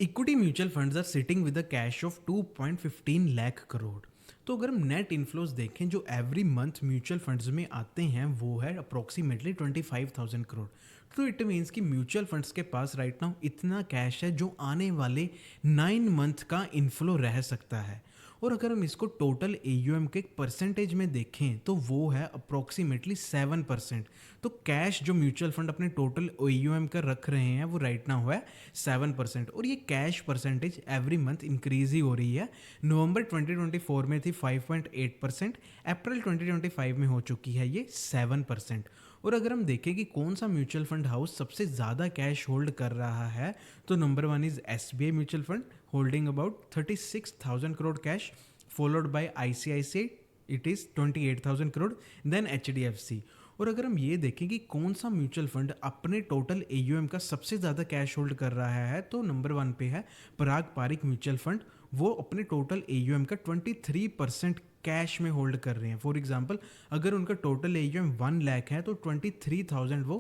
Equity mutual funds are sitting with a cash of 2.15 lakh crore. तो अगर हम नेट इन्फ्लोज देखें जो एवरी मंथ म्यूचुअल फंड्स में आते हैं वो है अप्रोक्सीमेटली 25,000 करोड़। तो इट मीन्स कि म्यूचुअल फंड्स के पास राइट नाउ इतना कैश है जो आने वाले 9 मंथ का इन्फ्लो रह सकता है। और अगर हम इसको टोटल AUM के परसेंटेज में देखें तो वो है अप्रोक्सीमेटली 7%। तो कैश जो म्यूचुअल फंड अपने टोटल AUM का रख रहे हैं वो राइट नाउ है 7%। और ये cash percentage every month increase ही हो रही है। नवंबर 2024 में थी 5.8%, अप्रैल 2025 में हो चुकी है ये 7%। और अगर हम देखें कि कौन सा म्यूचुअल फंड हाउस सबसे ज़्यादा कैश होल्ड कर रहा है तो number 1 is SBI mutual fund holding about 36,000 crore cash, followed by ICICI it is 28,000 crore, then HDFC। और अगर हम ये देखें कि कौन सा म्यूचुअल फंड अपने टोटल AUM का सबसे ज़्यादा कैश होल्ड कर रहा है तो नंबर 1 पे है पराग पारिक म्यूचुअल फंड। वो अपने टोटल AUM का 23% कैश में होल्ड कर रहे हैं। फॉर एग्जांपल अगर उनका टोटल AUM 1 लाख है तो 23,000 वो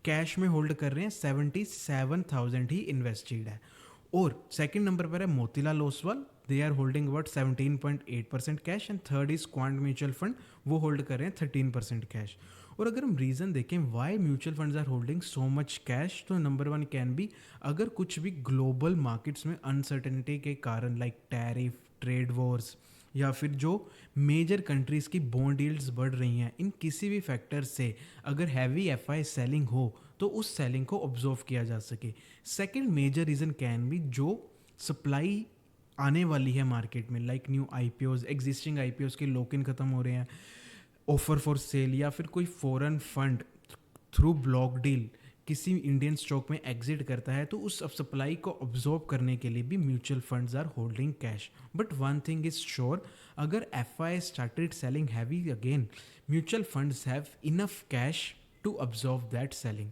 कैश में होल्ड कर रहे हैं, 77,000 ही इन्वेस्टेड है। और सेकंड नंबर पर है Motilal Oswal, they are holding about 17.8% cash. And third is quant mutual fund, वो होल्ड कर रहे हैं 13% कैश। और अगर हम रीज़न देखें why mutual funds are holding so much cash तो नंबर 1 कैन बी अगर कुछ भी ग्लोबल मार्केट्स में अनसर्टेनिटी के कारण लाइक टैरिफ, ट्रेड वॉर्स या फिर जो मेजर कंट्रीज़ की बॉन्ड यील्ड्स बढ़ रही हैं, इन किसी भी फैक्टर से अगर हैवी FI सेलिंग हो तो उस सेलिंग को ऑब्जर्व किया जा सके। Second major reason can be जो सप्लाई आने वाली है मार्केट में, like new IPOs, existing IPOs के लॉक इन खत्म हो रहे हैं, ऑफर फॉर सेल, या फिर कोई foreign fund through block deal किसी इंडियन स्टॉक में एग्जिट करता है तो उस सप्लाई को ऑब्जॉर्व करने के लिए भी mutual funds are holding cash. But one thing is sure, अगर FI started selling heavy again, mutual funds have enough cash to absorb that selling.